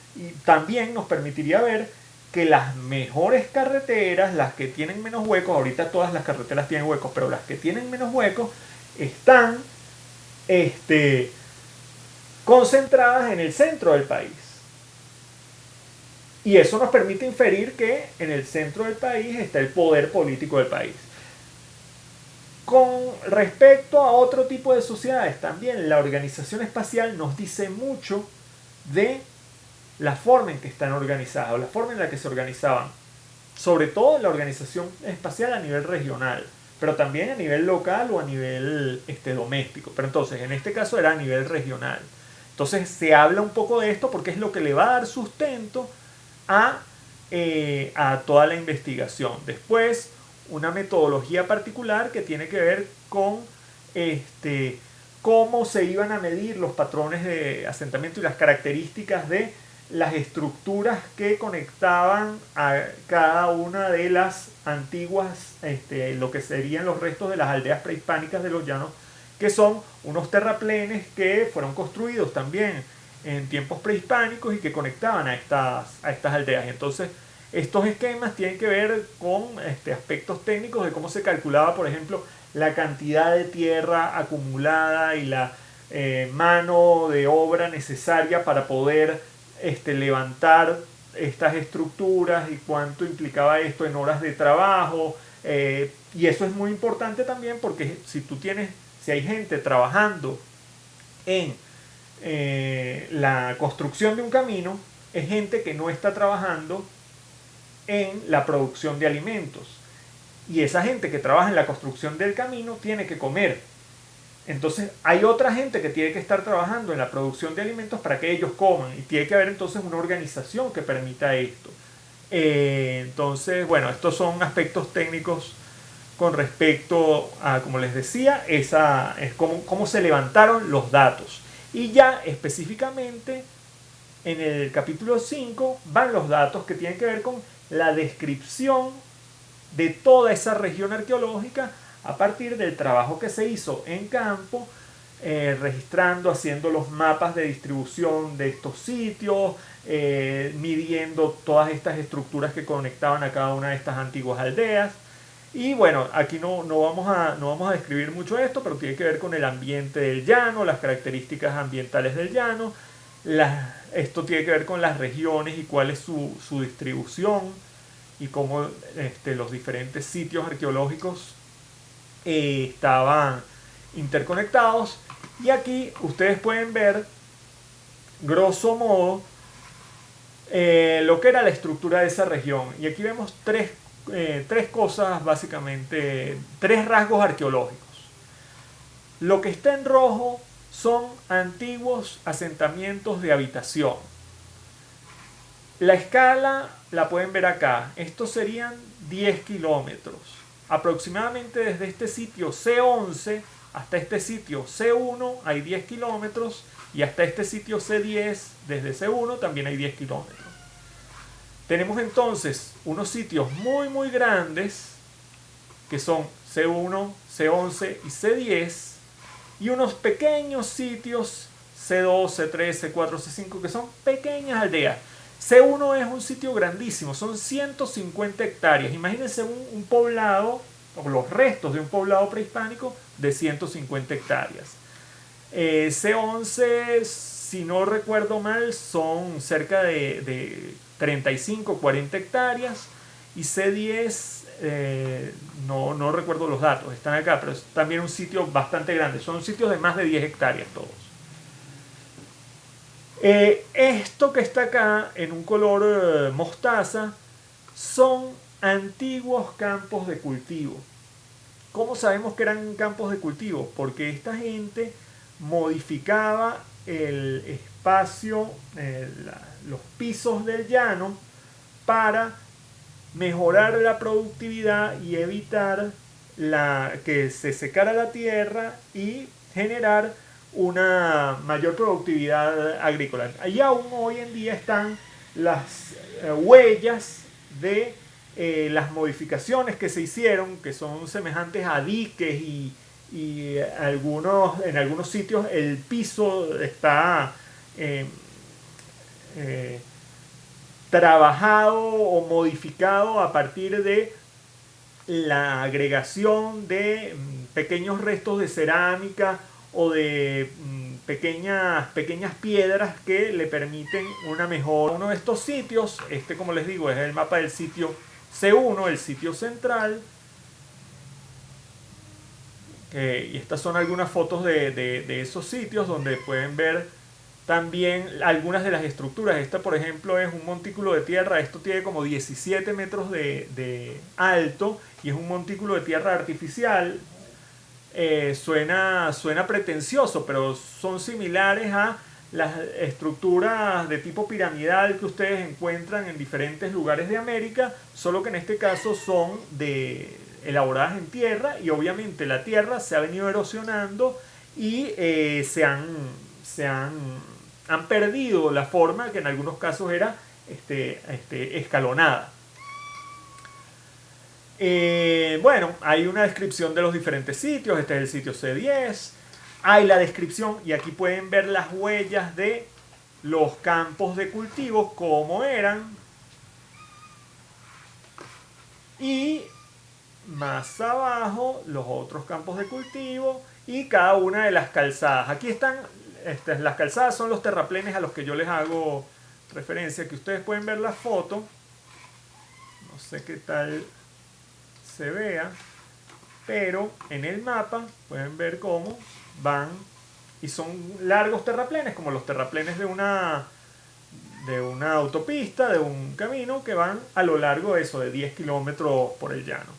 también nos permitiría ver que las mejores carreteras, las que tienen menos huecos, ahorita todas las carreteras tienen huecos, pero las que tienen menos huecos están concentradas en el centro del país. Y eso nos permite inferir que en el centro del país está el poder político del país. Con respecto a otro tipo de sociedades, también la organización espacial nos dice mucho de la forma en que están organizadas, o la forma en la que se organizaban, sobre todo la organización espacial a nivel regional, pero también a nivel local o a nivel doméstico. Pero entonces, en este caso era a nivel regional. Entonces se habla un poco de esto porque es lo que le va a dar sustento a toda la investigación. Después, una metodología particular que tiene que ver con cómo se iban a medir los patrones de asentamiento y las características de las estructuras que conectaban a cada una de las antiguas, lo que serían los restos de las aldeas prehispánicas de los llanos, que son unos terraplenes que fueron construidos también en tiempos prehispánicos y que conectaban a estas aldeas. Entonces, estos esquemas tienen que ver con aspectos técnicos de cómo se calculaba, por ejemplo, la cantidad de tierra acumulada y la mano de obra necesaria para poder levantar estas estructuras y cuánto implicaba esto en horas de trabajo. Y eso es muy importante también porque si hay gente trabajando en la construcción de un camino, es gente que no está trabajando en la producción de alimentos. Y esa gente que trabaja en la construcción del camino tiene que comer. Entonces hay otra gente que tiene que estar trabajando en la producción de alimentos para que ellos coman. Y tiene que haber entonces una organización que permita esto. Entonces, bueno, estos son aspectos técnicos con respecto a, como les decía, es cómo se levantaron los datos. Y ya específicamente en el capítulo 5 van los datos que tienen que ver con la descripción de toda esa región arqueológica a partir del trabajo que se hizo en campo, registrando, haciendo los mapas de distribución de estos sitios, midiendo todas estas estructuras que conectaban a cada una de estas antiguas aldeas. Y bueno, aquí no vamos a describir mucho esto, pero tiene que ver con el ambiente del llano, las características ambientales del llano. Esto tiene que ver con las regiones y cuál es su distribución y cómo los diferentes sitios arqueológicos estaban interconectados. Y aquí ustedes pueden ver, grosso modo, lo que era la estructura de esa región. Y aquí vemos tres cosas, básicamente, tres rasgos arqueológicos. Lo que está en rojo son antiguos asentamientos de habitación. La escala la pueden ver acá. Estos serían 10 kilómetros. Aproximadamente desde este sitio C11 hasta este sitio C1 hay 10 kilómetros y hasta este sitio C10 desde C1 también hay 10 kilómetros. Tenemos entonces unos sitios muy grandes que son C1, C11 y C10 y unos pequeños sitios C2, C3, C4, C5 que son pequeñas aldeas. C1 es un sitio grandísimo, son 150 hectáreas. Imagínense un poblado, o los restos de un poblado prehispánico de 150 hectáreas. C11, si no recuerdo mal, son cerca de 35, 40 hectáreas. Y C10, no recuerdo los datos, están acá, pero es también un sitio bastante grande. Son sitios de más de 10 hectáreas todos. Esto que está acá en un color mostaza son antiguos campos de cultivo. ¿Cómo sabemos que eran campos de cultivo? Porque esta gente modificaba el espacio, los pisos del llano para mejorar la productividad y evitar que se secara la tierra y generar una mayor productividad agrícola. Ahí aún hoy en día están las huellas de las modificaciones que se hicieron, que son semejantes a diques y en algunos sitios el piso está trabajado o modificado a partir de la agregación de pequeños restos de cerámica o de pequeñas piedras que le permiten una mejora. Uno de estos sitios, como les digo, es el mapa del sitio C1, el sitio central. Y estas son algunas fotos de esos sitios donde pueden ver también algunas de las estructuras. Esta, por ejemplo, es un montículo de tierra. Esto tiene como 17 metros de alto y es un montículo de tierra artificial. Suena pretencioso, pero son similares a las estructuras de tipo piramidal que ustedes encuentran en diferentes lugares de América, solo que en este caso son elaboradas en tierra y obviamente la tierra se ha venido erosionando y se han han perdido la forma que en algunos casos era escalonada. Bueno, hay una descripción de los diferentes sitios. Este es el sitio C10. Hay la descripción y aquí pueden ver las huellas de los campos de cultivo, cómo eran. Y más abajo los otros campos de cultivo y cada una de las calzadas. Aquí están, las calzadas son los terraplenes a los que yo les hago referencia, que ustedes pueden ver la foto. No sé qué tal se vea, pero en el mapa pueden ver cómo van y son largos terraplenes, como los terraplenes de una autopista, de un camino que van a lo largo de eso, de 10 kilómetros por el llano.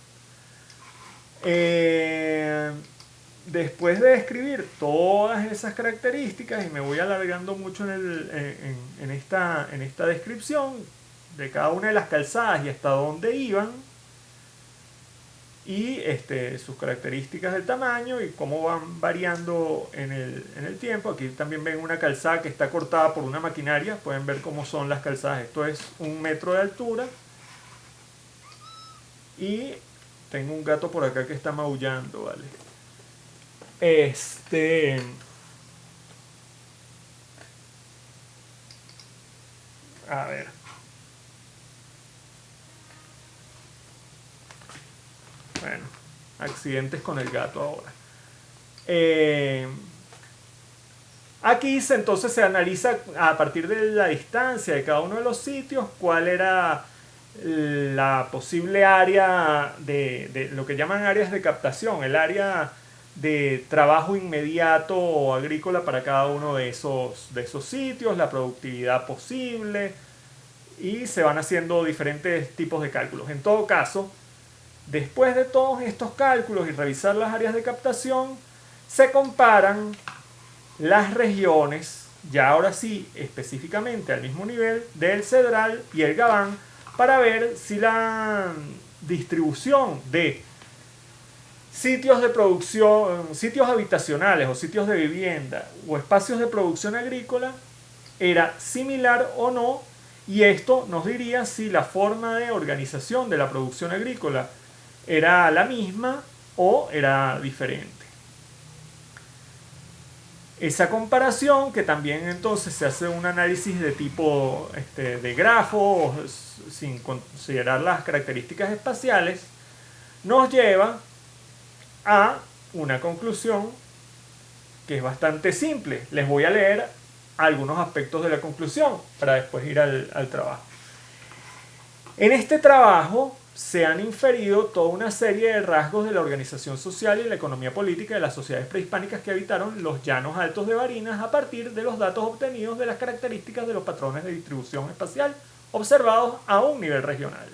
Después de describir todas esas características, y me voy alargando mucho en esta descripción de cada una de las calzadas y hasta dónde iban, y sus características del tamaño y cómo van variando en el tiempo. Aquí también ven una calzada que está cortada por una maquinaria, pueden ver cómo son las calzadas. Esto es 1 metro de altura y tengo un gato por acá que está maullando, ¿vale? A ver. Bueno, accidentes con el gato ahora. Aquí entonces se analiza a partir de la distancia de cada uno de los sitios cuál era la posible área de lo que llaman áreas de captación, el área de trabajo inmediato o agrícola para cada uno de esos sitios, la productividad posible, y se van haciendo diferentes tipos de cálculos. En todo caso, después de todos estos cálculos y revisar las áreas de captación, se comparan las regiones, ya ahora sí específicamente al mismo nivel, del Cedral y el Gabán, para ver si la distribución de sitios de producción, sitios habitacionales o sitios de vivienda o espacios de producción agrícola era similar o no, y esto nos diría si la forma de organización de la producción agrícola era la misma o era diferente. Esa comparación, que también entonces se hace un análisis de tipo de grafos sin considerar las características espaciales, nos lleva a una conclusión que es bastante simple. Les voy a leer algunos aspectos de la conclusión para después ir al trabajo. En este trabajo se han inferido toda una serie de rasgos de la organización social y la economía política de las sociedades prehispánicas que habitaron los llanos altos de Barinas a partir de los datos obtenidos de las características de los patrones de distribución espacial observados a un nivel regional.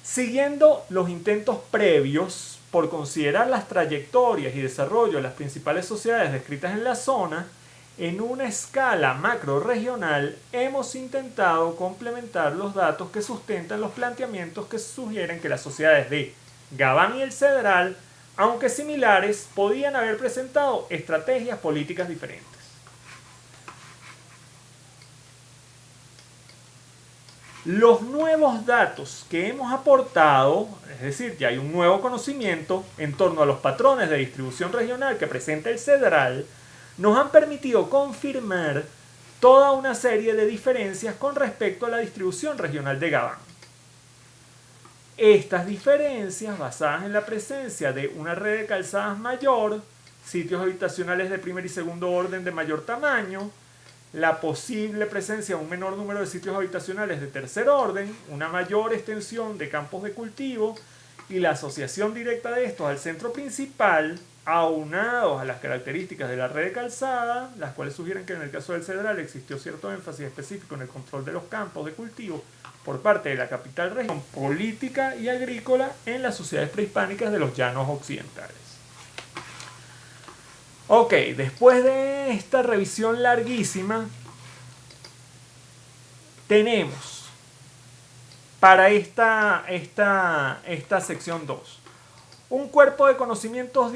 Siguiendo los intentos previos por considerar las trayectorias y desarrollo de las principales sociedades descritas en la zona, en una escala macro-regional hemos intentado complementar los datos que sustentan los planteamientos que sugieren que las sociedades de Gabán y el Cedral, aunque similares, podían haber presentado estrategias políticas diferentes. Los nuevos datos que hemos aportado, es decir, ya hay un nuevo conocimiento en torno a los patrones de distribución regional que presenta el Cedral, nos han permitido confirmar toda una serie de diferencias con respecto a la distribución regional de Gabán. Estas diferencias, basadas en la presencia de una red de calzadas mayor, sitios habitacionales de primer y segundo orden de mayor tamaño, la posible presencia de un menor número de sitios habitacionales de tercer orden, una mayor extensión de campos de cultivo y la asociación directa de estos al centro principal, aunados a las características de la red de calzada, las cuales sugieren que en el caso del Cedral existió cierto énfasis específico en el control de los campos de cultivo por parte de la capital región política y agrícola en las sociedades prehispánicas de los llanos occidentales. Ok, después de esta revisión larguísima, tenemos para esta sección 2 un cuerpo de conocimientos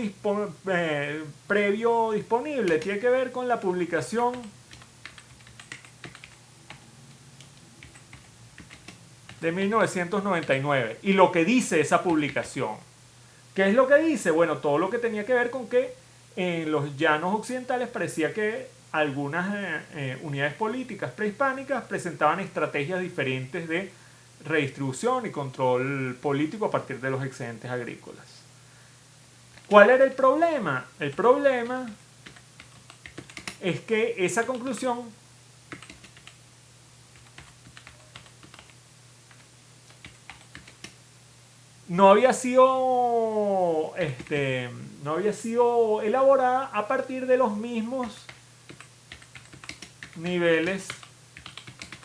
previo disponible. Tiene que ver con la publicación de 1999. Y lo que dice esa publicación. ¿Qué es lo que dice? Bueno, todo lo que tenía que ver con que en los llanos occidentales parecía que algunas unidades políticas prehispánicas presentaban estrategias diferentes de redistribución y control político a partir de los excedentes agrícolas. ¿Cuál era el problema? El problema es que esa conclusión no había sido elaborada a partir de los mismos niveles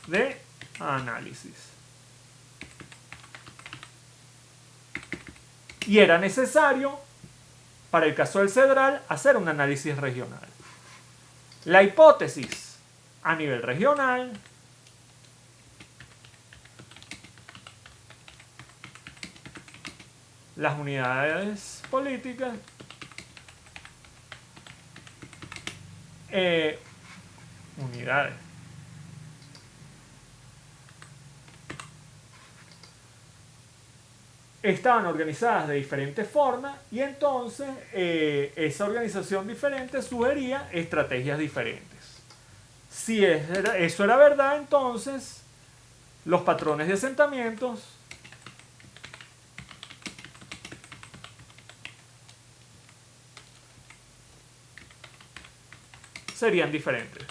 de análisis. Y era necesario, para el caso del Cedral, hacer un análisis regional. La hipótesis a nivel regional las unidades políticas unidades estaban organizadas de diferentes formas y entonces esa organización diferente sugería estrategias diferentes. Si eso era verdad, entonces los patrones de asentamientos serían diferentes.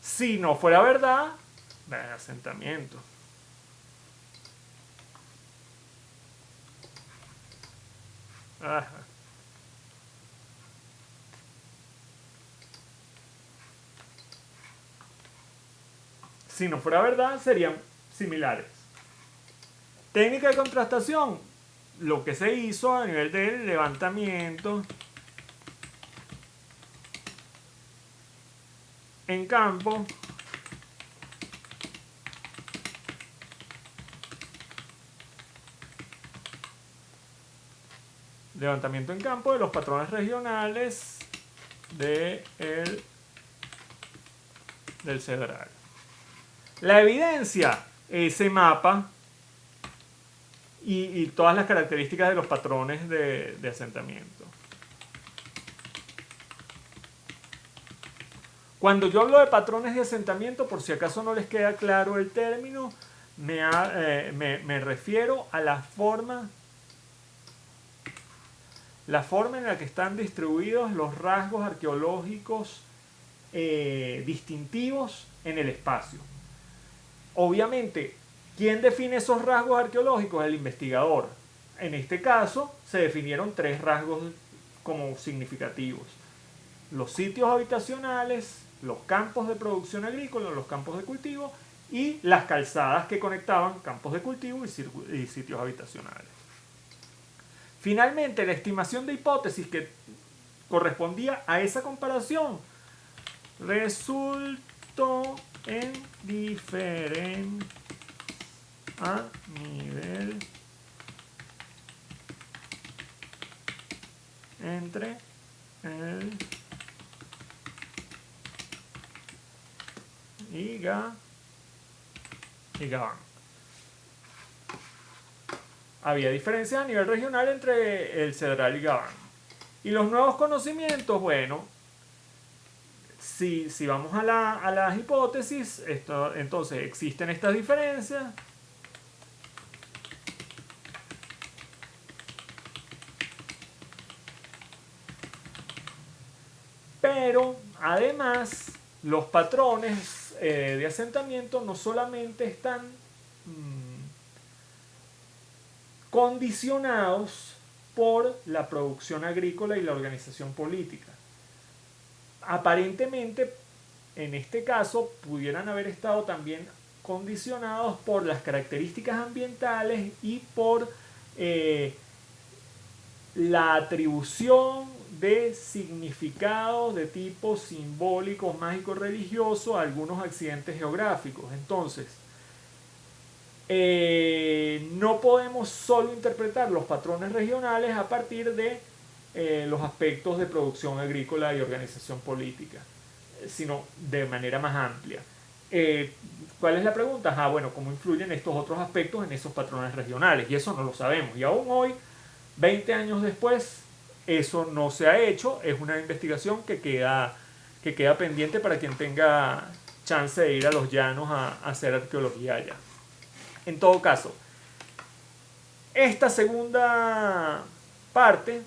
Si no fuera verdad, asentamiento. Ajá. Si no fuera verdad, serían similares. Técnica de contrastación. Lo que se hizo a nivel del levantamiento en campo levantamiento en campo de los patrones regionales del Cedral. La evidencia, ese mapa y todas las características de los patrones de asentamiento. Cuando yo hablo de patrones de asentamiento, por si acaso no les queda claro el término, me refiero a la forma en la que están distribuidos los rasgos arqueológicos distintivos en el espacio. Obviamente, ¿quién define esos rasgos arqueológicos? El investigador. En este caso, se definieron 3 rasgos como significativos: los sitios habitacionales, los campos de producción agrícola, los campos de cultivo y las calzadas que conectaban campos de cultivo y sitios habitacionales. Finalmente, la estimación de hipótesis que correspondía a esa comparación resultó en diferente a nivel entre el y Gabán. Había diferencias a nivel regional entre el Cedral y Gabán. Y los nuevos conocimientos, bueno, si vamos a las hipótesis, entonces existen estas diferencias. Pero además los patrones de asentamiento no solamente están condicionados por la producción agrícola y la organización política. Aparentemente, en este caso, pudieran haber estado también condicionados por las características ambientales y por la atribución de significados de tipo simbólico, mágico, religioso a algunos accidentes geográficos. Entonces, no podemos solo interpretar los patrones regionales a partir de los aspectos de producción agrícola y organización política, sino de manera más amplia. ¿Cuál es la pregunta? Bueno, ¿cómo influyen estos otros aspectos en esos patrones regionales? Y eso no lo sabemos. Y aún hoy, 20 años después, eso no se ha hecho. Es una investigación que queda pendiente para quien tenga chance de ir a los llanos a hacer arqueología allá. En todo caso, esta segunda parte,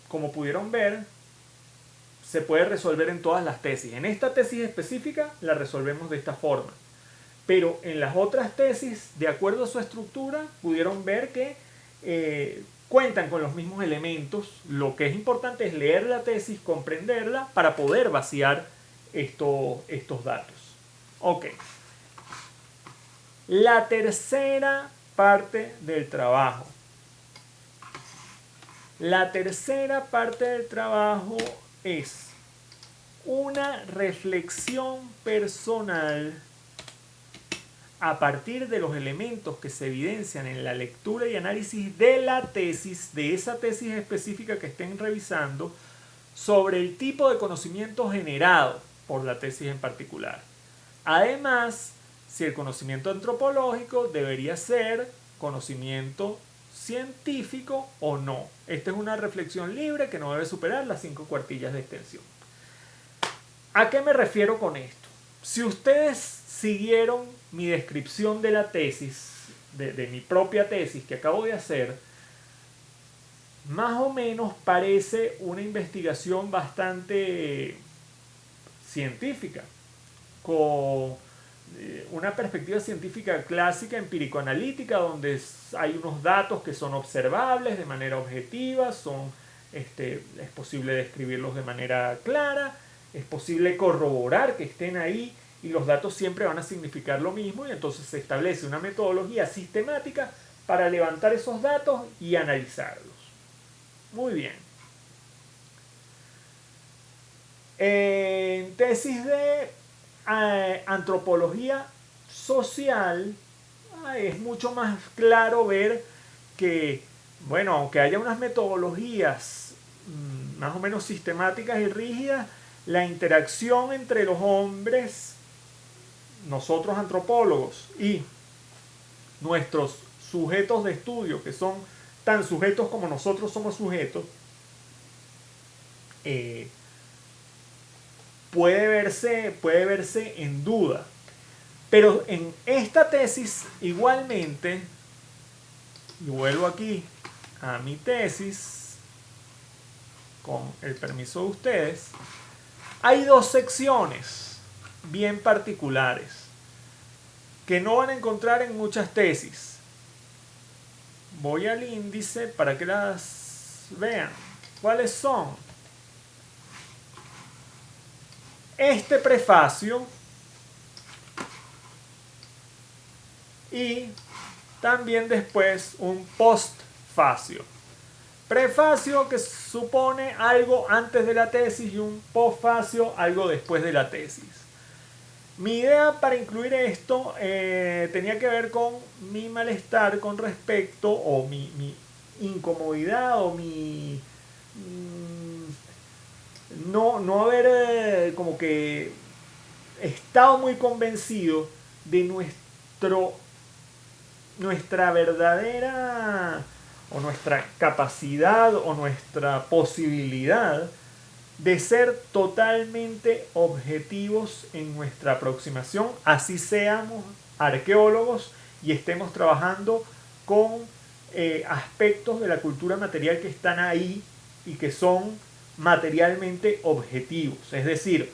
como pudieron ver, se puede resolver en todas las tesis. En esta tesis específica la resolvemos de esta forma. Pero en las otras tesis, de acuerdo a su estructura, pudieron ver que cuentan con los mismos elementos. Lo que es importante es leer la tesis, comprenderla, para poder vaciar estos datos. Ok. La tercera parte del trabajo. La tercera parte del trabajo es una reflexión personal a partir de los elementos que se evidencian en la lectura y análisis de la tesis, de esa tesis específica que estén revisando, sobre el tipo de conocimiento generado por la tesis en particular. Además, si el conocimiento antropológico debería ser conocimiento científico o no. Esta es una reflexión libre que no debe superar las 5 cuartillas de extensión. ¿A qué me refiero con esto? Si ustedes siguieron mi descripción de la tesis, de mi propia tesis que acabo de hacer, más o menos parece una investigación bastante científica, con una perspectiva científica clásica, empírico-analítica, donde hay unos datos que son observables de manera objetiva, es posible describirlos de manera clara, es posible corroborar que estén ahí y los datos siempre van a significar lo mismo, y entonces se establece una metodología sistemática para levantar esos datos y analizarlos. Muy bien. En tesis de antropología social, es mucho más claro ver que, bueno, aunque haya unas metodologías más o menos sistemáticas y rígidas, la interacción entre los hombres, nosotros antropólogos, y nuestros sujetos de estudio, que son tan sujetos como nosotros somos sujetos, puede verse en duda. Pero en esta tesis, igualmente, y vuelvo aquí a mi tesis, con el permiso de ustedes, hay 2 secciones bien particulares que no van a encontrar en muchas tesis. Voy al índice para que las vean. ¿Cuáles son? Este prefacio y también después un postfacio. Prefacio, que supone algo antes de la tesis, y un postfacio, algo después de la tesis. Mi idea para incluir esto tenía que ver con mi malestar con respecto, o mi incomodidad, o mi no haber como que estado muy convencido de nuestra verdadera, o nuestra capacidad, o nuestra posibilidad de ser totalmente objetivos en nuestra aproximación, así seamos arqueólogos y estemos trabajando con aspectos de la cultura material que están ahí y que son materialmente objetivos. Es decir,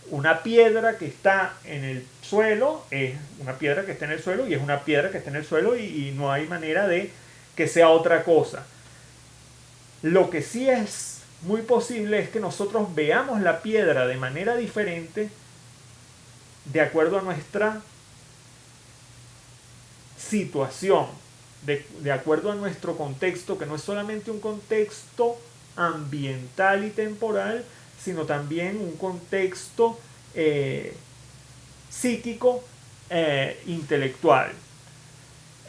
una piedra que está en el suelo es una piedra que está en el suelo, y es una piedra que está en el suelo, y no hay manera de que sea otra cosa. Lo que sí es muy posible es que nosotros veamos la piedra de manera diferente de acuerdo a nuestra situación, de acuerdo a nuestro contexto, que no es solamente un contexto ambiental y temporal, sino también un contexto psíquico, intelectual.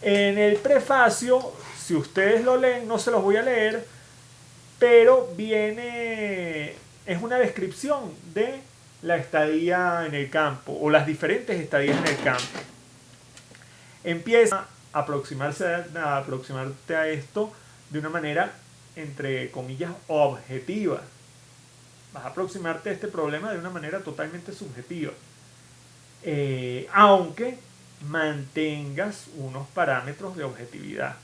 En el prefacio, si ustedes lo leen, no se los voy a leer, pero es una descripción de la estadía en el campo o las diferentes estadías en el campo. Empieza a aproximarte a esto de una manera, entre comillas, objetiva. Vas a aproximarte a este problema de una manera totalmente subjetiva. Aunque mantengas unos parámetros de objetividad.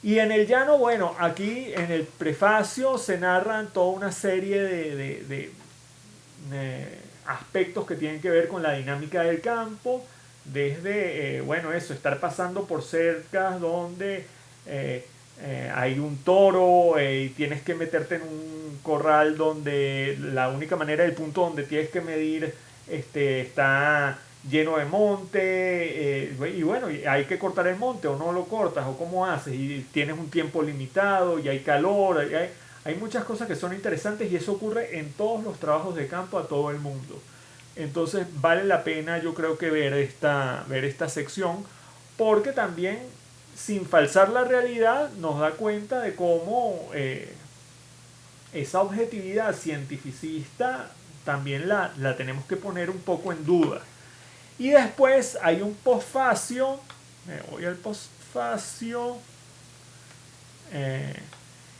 Y en el llano, bueno, aquí en el prefacio se narran toda una serie de aspectos que tienen que ver con la dinámica del campo, desde, bueno, eso, estar pasando por cercas donde hay un toro y tienes que meterte en un corral donde la única manera, el punto donde tienes que medir está lleno de monte, y bueno, hay que cortar el monte o no lo cortas o cómo haces y tienes un tiempo limitado y hay calor, hay muchas cosas que son interesantes y eso ocurre en todos los trabajos de campo a todo el mundo. Entonces vale la pena yo creo que ver esta sección porque también sin falsar la realidad nos da cuenta de cómo esa objetividad cientificista también la tenemos que poner un poco en duda. Y después hay un postfacio, me voy al postfacio,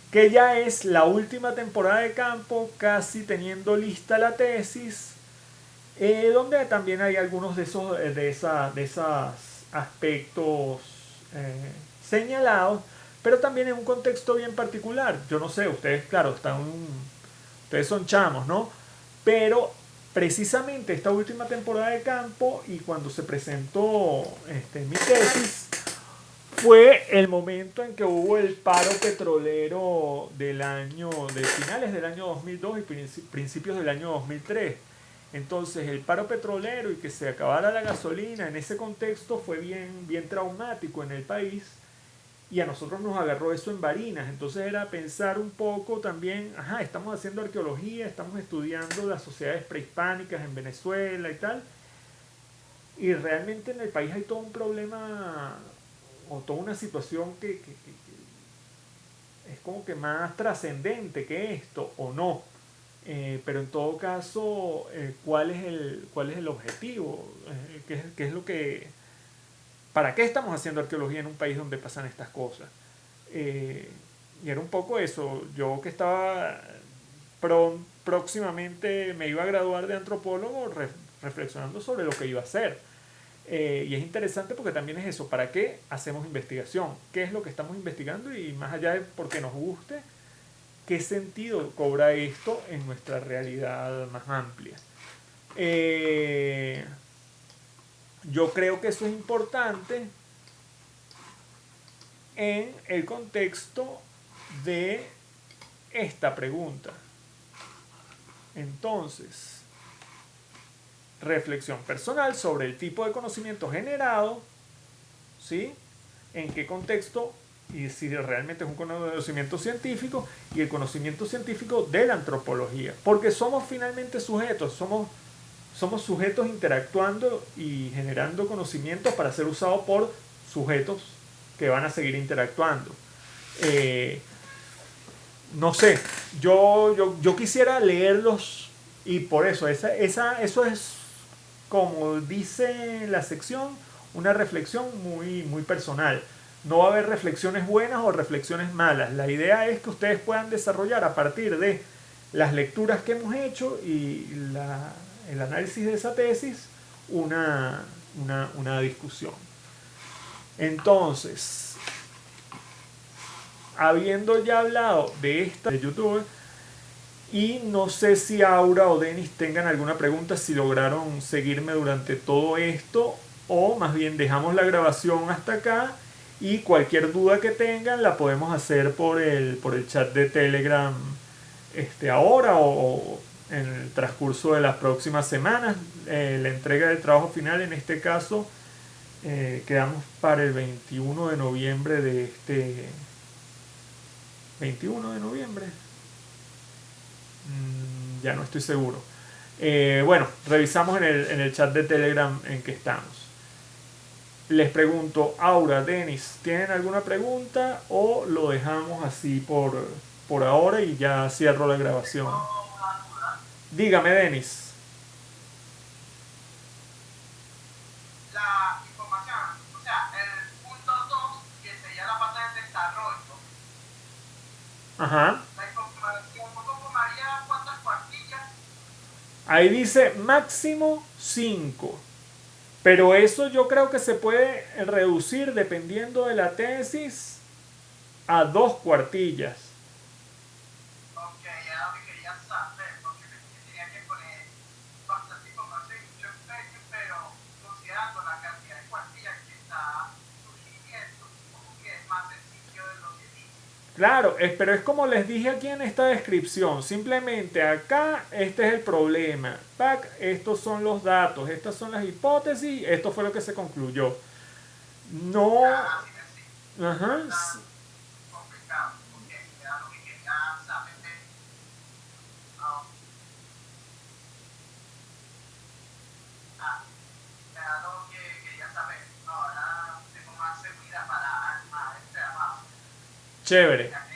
que ya es la última temporada de campo, casi teniendo lista la tesis, donde también hay algunos de esos aspectos señalados, pero también en un contexto bien particular. Yo no sé, ustedes, claro, ustedes son chamos, ¿no? Pero precisamente esta última temporada de campo y cuando se presentó mi tesis, fue el momento en que hubo el paro petrolero de finales del año 2002 y principios del año 2003. Entonces el paro petrolero y que se acabara la gasolina en ese contexto fue bien traumático en el país y a nosotros nos agarró eso en Barinas. Entonces era pensar un poco también, ajá, estamos haciendo arqueología, estamos estudiando las sociedades prehispánicas en Venezuela y tal, y realmente en el país hay todo un problema o toda una situación que es como que más trascendente que esto o no. Pero en todo caso, ¿cuál es el objetivo? ¿Qué es lo que... ¿Para qué estamos haciendo arqueología en un país donde pasan estas cosas? Y era un poco eso. Yo que estaba próximamente me iba a graduar de antropólogo reflexionando sobre lo que iba a hacer. Y es interesante porque también es eso, ¿para qué hacemos investigación? ¿Qué es lo que estamos investigando? Y más allá de porque nos guste, ¿qué sentido cobra esto en nuestra realidad más amplia? Yo creo que eso es importante en el contexto de esta pregunta. Entonces, reflexión personal sobre el tipo de conocimiento generado, ¿sí? En qué contexto y si realmente es un conocimiento científico y el conocimiento científico de la antropología. Porque somos finalmente sujetos, somos sujetos interactuando y generando conocimientos para ser usados por sujetos que van a seguir interactuando. No sé, yo quisiera leerlos y por eso, eso es, como dice la sección, una reflexión muy personal. No va a haber reflexiones buenas o reflexiones malas. La idea es que ustedes puedan desarrollar a partir de las lecturas que hemos hecho y el análisis de esa tesis una discusión. Entonces, habiendo ya hablado de esta de YouTube, y no sé si Aura o Denis tengan alguna pregunta, si lograron seguirme durante todo esto, o más bien dejamos la grabación hasta acá y cualquier duda que tengan la podemos hacer por el chat de Telegram ahora o en el transcurso de las próximas semanas. La entrega del trabajo final en este caso quedamos para el 21 de noviembre de 21 de noviembre. Ya no estoy seguro. Bueno, revisamos en el chat de Telegram en que estamos. Les pregunto, Aura, Denis, ¿tienen alguna pregunta o lo dejamos así por ahora y ya cierro la Tengo grabación? una duda. Dígame, Denis. La información, o sea, el punto 2 que sería la parte del desarrollo, Ajá. la información conformaría cuántas cuartillas. Ahí dice máximo 5. Pero eso yo creo que se puede reducir dependiendo de la tesis a 2 cuartillas. Ok, era lo que quería saber, porque pensé que tenía que poner bastante información y mucho empeño, pero considerando la cantidad de cuartillas que está sugiriendo, como que es más sencillo de lo que dice. Claro, pero es como les dije aquí en esta descripción. Simplemente acá este es el problema. Pac, estos son los datos, estas son las hipótesis, esto fue lo que se concluyó. No, Ya, así sencillo, no ajá, es tan complicado, porque era lo que quería saber. Ah, ah, era lo que quería saber. Ahora tengo más seguridad para armar este trabajo, chévere. ya que